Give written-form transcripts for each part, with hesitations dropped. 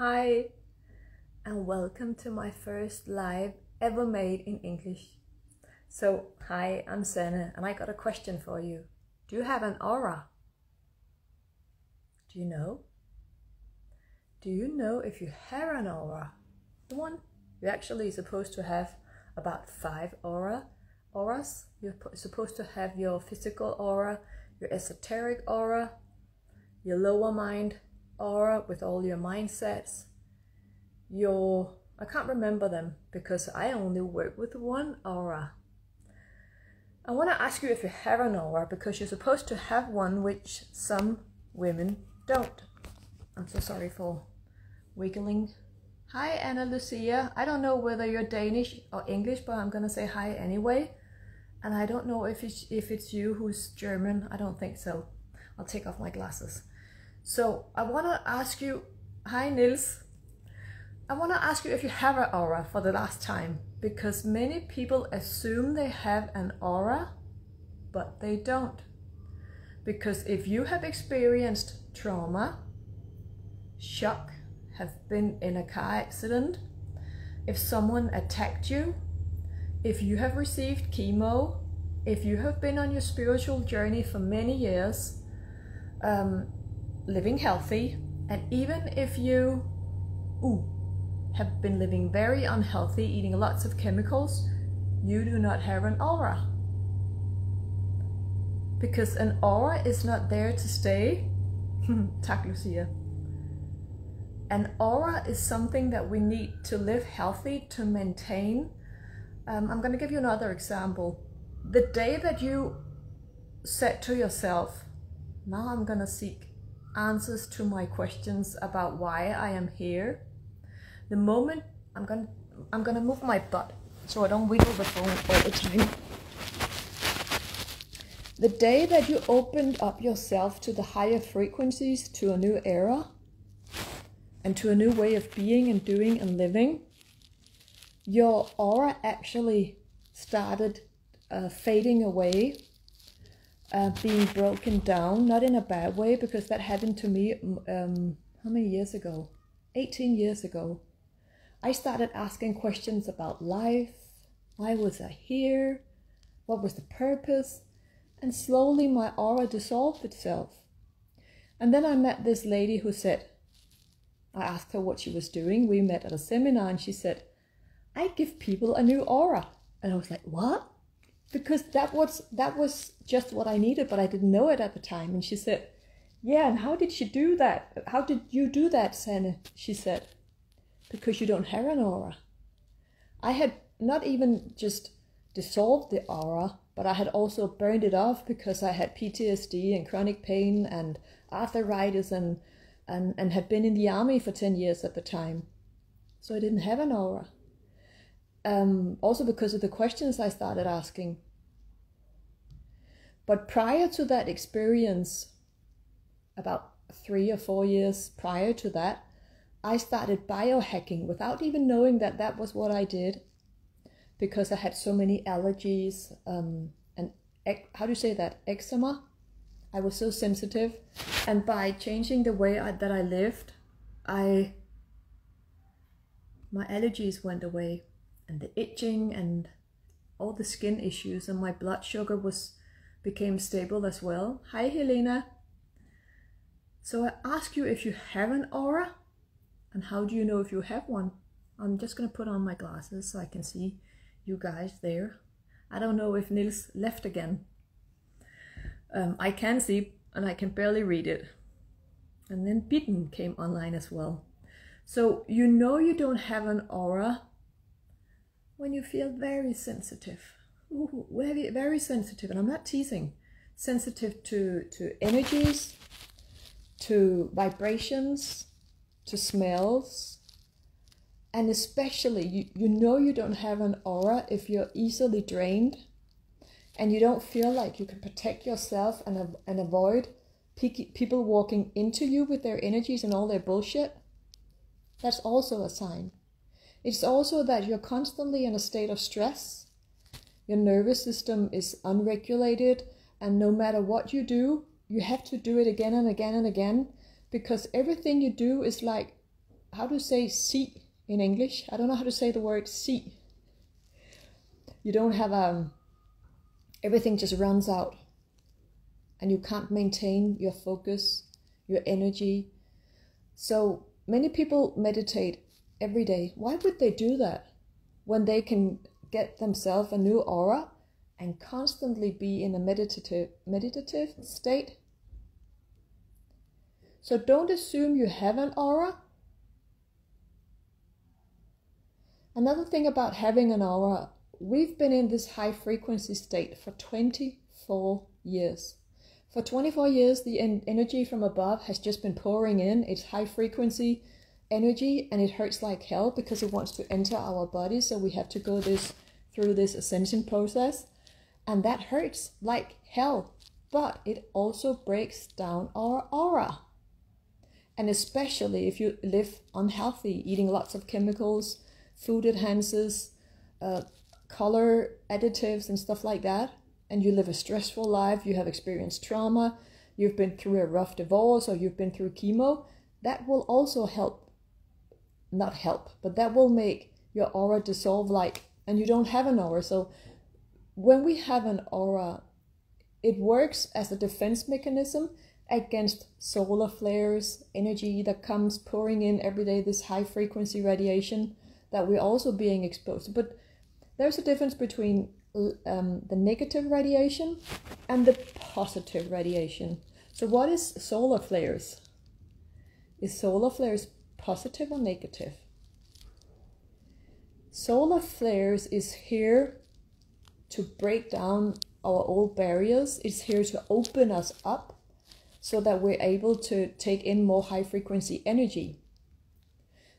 Hi, and welcome to my first live ever made in English. So, hi, I'm Sanne, and I got a question for you. Do you have an aura? Do you know? Do you know if you have an aura? The one you're actually supposed to have about 5 auras. You're supposed to have your physical aura, your esoteric aura, your lower mind aura with all your mindsets, I can't remember them because I only work with one aura. I want to ask you if you have an aura because you're supposed to have one, which some women don't. I'm so sorry for wiggling. Hi Anna Lucia. I don't know whether you're Danish or English, but I'm gonna say hi anyway. And I don't know if it's you who's German. I don't think so. I'll take off my glasses. So I want to ask you, hi Nils. I want to ask you if you have an aura for the last time, because many people assume they have an aura, but they don't. Because if you have experienced trauma, shock, have been in a car accident, if someone attacked you, if you have received chemo, if you have been on your spiritual journey for many years, living healthy, and even if you have been living very unhealthy, eating lots of chemicals, you do not have an aura. Because an aura is not there to stay. Tak, Lucia. An aura is something that we need to live healthy, to maintain. I'm going to give you another example. The day that you said to yourself, now I'm going to seek answers to my questions about why I am here. The moment I'm gonna move my butt so I don't wiggle the phone all the time. The day that you opened up yourself to the higher frequencies, to a new era, and to a new way of being and doing and living, your aura actually started fading away, being broken down, not in a bad way, because that happened to me how many years ago? 18 years ago. I started asking questions about life. Why was I here? What was the purpose? And slowly my aura dissolved itself. And then I met this lady who said, I asked her what she was doing. We met at a seminar and she said, I give people a new aura. And I was like, what? Because that was just what I needed, but I didn't know it at the time. And she said, yeah, and how did she do that? How did you do that, Sanne? She said, because you don't have an aura. I had not even just dissolved the aura, but I had also burned it off because I had PTSD and chronic pain and arthritis and had been in the army for 10 years at the time. So I didn't have an aura. Also because of the questions I started asking. But prior to that experience, about 3 or 4 years prior to that, I started biohacking without even knowing that that was what I did, because I had so many allergies and how do you say that? Eczema. I was so sensitive, and by changing the way that I lived, my allergies went away, and the itching and all the skin issues, and my blood sugar became stable as well. Hi Helena. So I ask you if you have an aura. And how do you know if you have one? I'm just going to put on my glasses so I can see you guys there. I don't know if Nils left again. I can see and I can barely read it. And then Bitten came online as well. So you know you don't have an aura when you feel very sensitive. Ooh, very, very sensitive. And I'm not teasing. Sensitive to energies, to vibrations, to smells, and especially you know you don't have an aura if you're easily drained and you don't feel like you can protect yourself and avoid people walking into you with their energies and all their bullshit. That's also a sign. It's also that you're constantly in a state of stress, your nervous system is unregulated, and no matter what you do, you have to do it again and again and again, because everything you do is like how to say see in English? I don't know how to say the word see. You don't have everything just runs out and you can't maintain your focus, your energy. So many people meditate every day. Why would they do that when they can get themselves a new aura and constantly be in a meditative state? So don't assume you have an aura. Another thing about having an aura, we've been in this high frequency state for 24 years. For 24 years, the energy from above has just been pouring in. It's high frequency energy, and it hurts like hell because it wants to enter our body. So we have to go through this ascension process, and that hurts like hell. But it also breaks down our aura. And especially if you live unhealthy, eating lots of chemicals, food enhancers, color additives and stuff like that, and you live a stressful life, you have experienced trauma, you've been through a rough divorce, or you've been through chemo, that will also not help, but that will make your aura dissolve and you don't have an aura. So when we have an aura, it works as a defense mechanism against solar flares, energy that comes pouring in every day, this high frequency radiation that we're also being exposed to. But there's a difference between the negative radiation and the positive radiation. So what is solar flares? Is solar flares positive or negative? Solar flares is here to break down our old barriers. It's here to open us up so that we're able to take in more high frequency energy.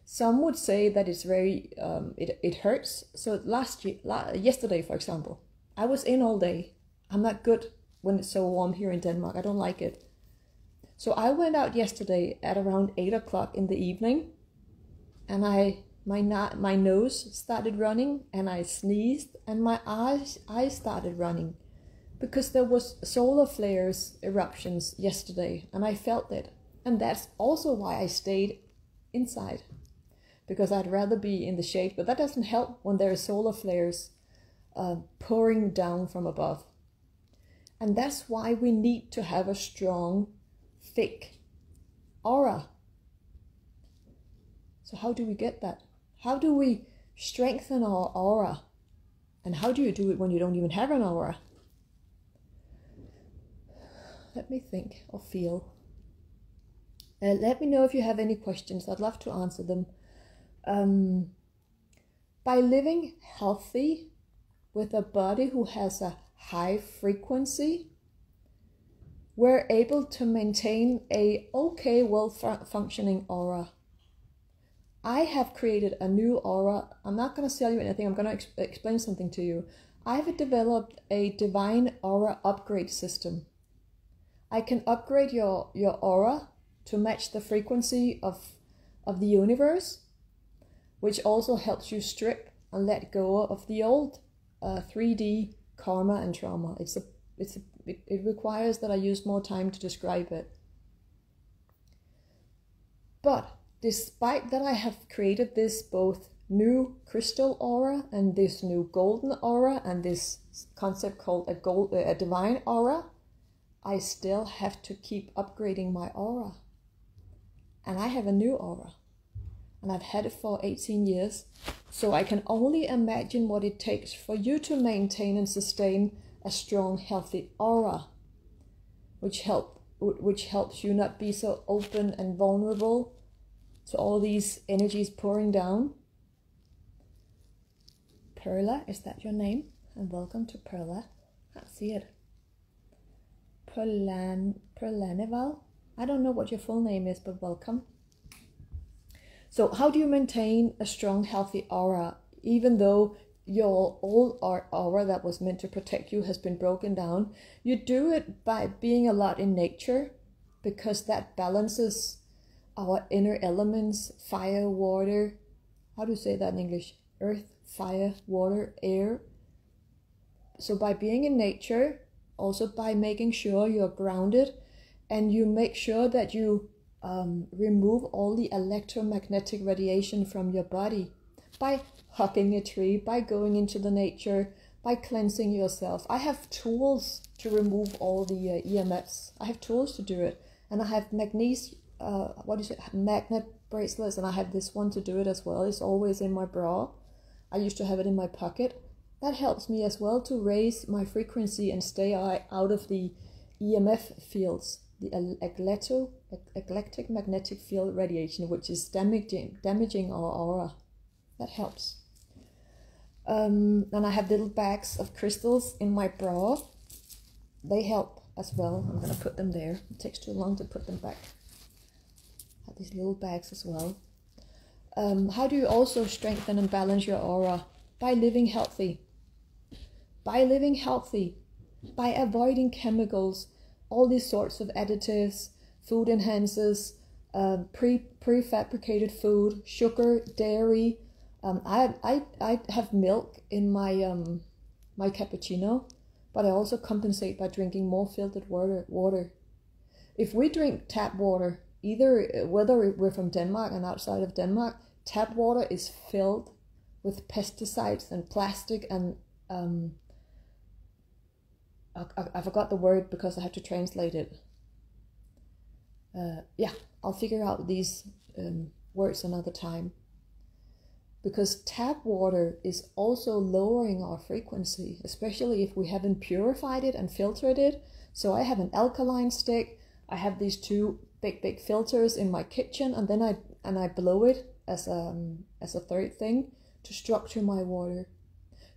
Some would say that it's very, it hurts. So yesterday, for example, I was in all day. I'm not good when it's so warm here in Denmark. I don't like it. So I went out yesterday at around 8 o'clock in the evening, and my nose started running, and I sneezed, and my eyes started running, because there was solar flares eruptions yesterday, and I felt it. And that's also why I stayed inside, because I'd rather be in the shade. But that doesn't help when there are solar flares pouring down from above. And that's why we need to have a strong, thick aura. So how do we get that? How do we strengthen our aura? And how do you do it when you don't even have an aura? Let me think or feel. Let me know if you have any questions. I'd love to answer them. By living healthy with a body who has a high frequency, we're able to maintain a well-functioning aura. I have created a new aura. I'm not going to sell you anything. I'm going to explain something to you. I've developed a divine aura upgrade system. I can upgrade your aura to match the frequency of the universe, which also helps you strip and let go of the old 3D karma and trauma. It requires that I use more time to describe it. But despite that, I have created this both new crystal aura and this new golden aura and this concept called a divine aura, I still have to keep upgrading my aura. And I have a new aura. And I've had it for 18 years. So I can only imagine what it takes for you to maintain and sustain a strong, healthy aura, which helps you not be so open and vulnerable to all these energies pouring down. Perla, is that your name? And welcome to Perla. Can't see it. Perlaneval. I don't know what your full name is, but welcome. So how do you maintain a strong, healthy aura, even though your old aura that was meant to protect you has been broken down? You do it by being a lot in nature, because that balances our inner elements, fire, water. How do you say that in English? Earth, fire, water, air. So by being in nature, also by making sure you're grounded, and you make sure that you remove all the electromagnetic radiation from your body by hugging a tree, by going into the nature, by cleansing yourself. I have tools to remove all the EMFs. I have tools to do it, and I have magnet bracelets, and I have this one to do it as well. It's always in my bra. I used to have it in my pocket. That helps me as well to raise my frequency and stay out of the EMF fields, the electric magnetic field radiation, which is damaging our aura. That helps. And I have little bags of crystals in my bra. They help as well. I'm going to put them there. It takes too long to put them back. I have these little bags as well. How do you also strengthen and balance your aura? By living healthy. By living healthy. By avoiding chemicals, all these sorts of additives, food enhancers, prefabricated food, sugar, dairy. I have milk in my my cappuccino, but I also compensate by drinking more filtered water. If we drink tap water, whether we're from Denmark and outside of Denmark, tap water is filled with pesticides and plastic and I forgot the word because I had to translate it. Yeah, I'll figure out these words another time. Because tap water is also lowering our frequency, especially if we haven't purified it and filtered it. So I have an alkaline stick. I have these two big filters in my kitchen, and then I blow it as a third thing to structure my water.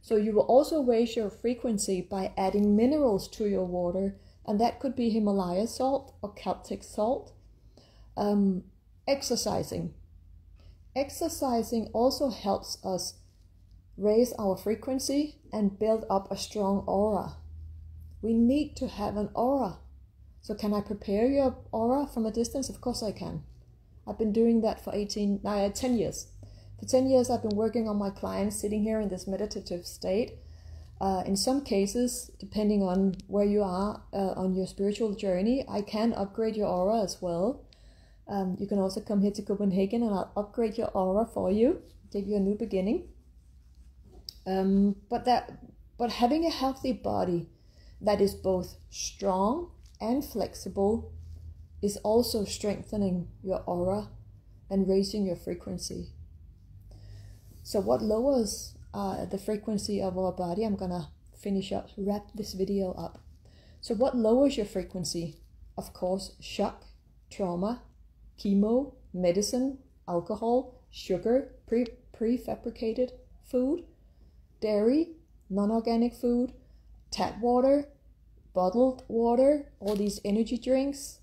So you will also raise your frequency by adding minerals to your water, and that could be Himalaya salt or Celtic salt. Exercising. Exercising also helps us raise our frequency and build up a strong aura. We need to have an aura. So can I prepare your aura from a distance? Of course I can. I've been doing that for 10 years. For 10 years I've been working on my clients, sitting here in this meditative state. In some cases, depending on where you are on your spiritual journey, I can upgrade your aura as well. You can also come here to Copenhagen and I'll upgrade your aura for you, give you a new beginning. But having a healthy body that is both strong and flexible is also strengthening your aura and raising your frequency. So what lowers the frequency of our body? I'm gonna wrap this video up. So what lowers your frequency? Of course, shock, trauma, chemo, medicine, alcohol, sugar, prefabricated food, dairy, non-organic food, tap water, bottled water, all these energy drinks,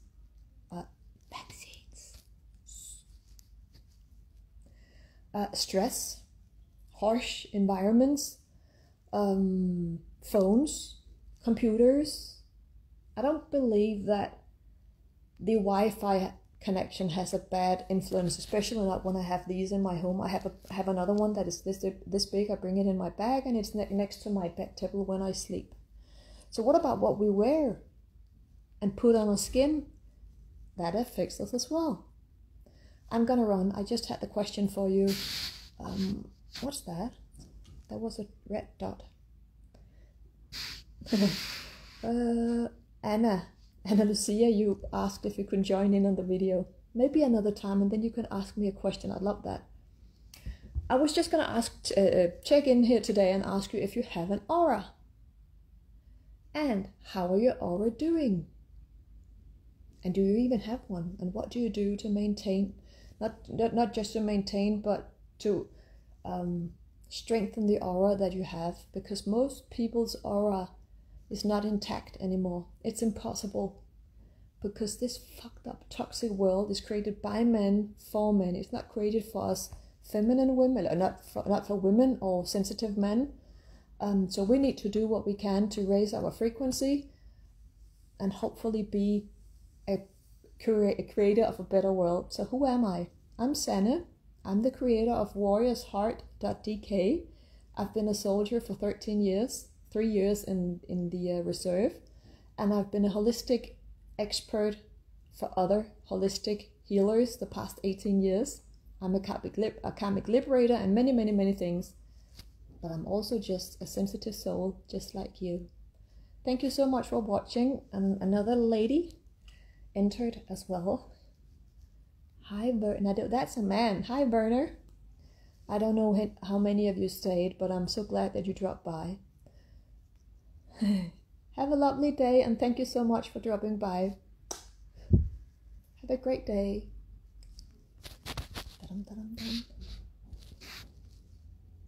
vaccines, stress, harsh environments, phones, computers. I don't believe that the Wi-Fi connection has a bad influence, especially not when I have these in my home. I have another one that is this big. I bring it in my bag and it's next to my bed table when I sleep. So what about what we wear and put on our skin? That affects us as well. I'm gonna run. I just had the question for you. What's that? That was a red dot. Anna Lucia, you asked if you could join in on the video. Maybe another time, and then you can ask me a question. I'd love that. I was just going to check in here today and ask you if you have an aura. And how are your aura doing? And do you even have one? And what do you do to maintain, not just to maintain, but to strengthen the aura that you have? Because most people's aura is not intact anymore. It's impossible, because this fucked up toxic world is created by men for men. It's not created for us feminine women, or not for women or sensitive men. So we need to do what we can to raise our frequency and hopefully be a creator of a better world. So who am I? I'm Sanne. I'm the creator of warriorsheart.dk. I've been a soldier for 13 years. 3 years in the reserve, and I've been a holistic expert for other holistic healers the past 18 years. I'm a karmic liberator and many, many, many things. But I'm also just a sensitive soul, just like you. Thank you so much for watching. And another lady entered as well. Hi, Werner. That's a man. Hi, Werner. I don't know how many of you stayed, but I'm so glad that you dropped by. Have a lovely day, and thank you so much for dropping by. Have a great day. Dum, dum, dum.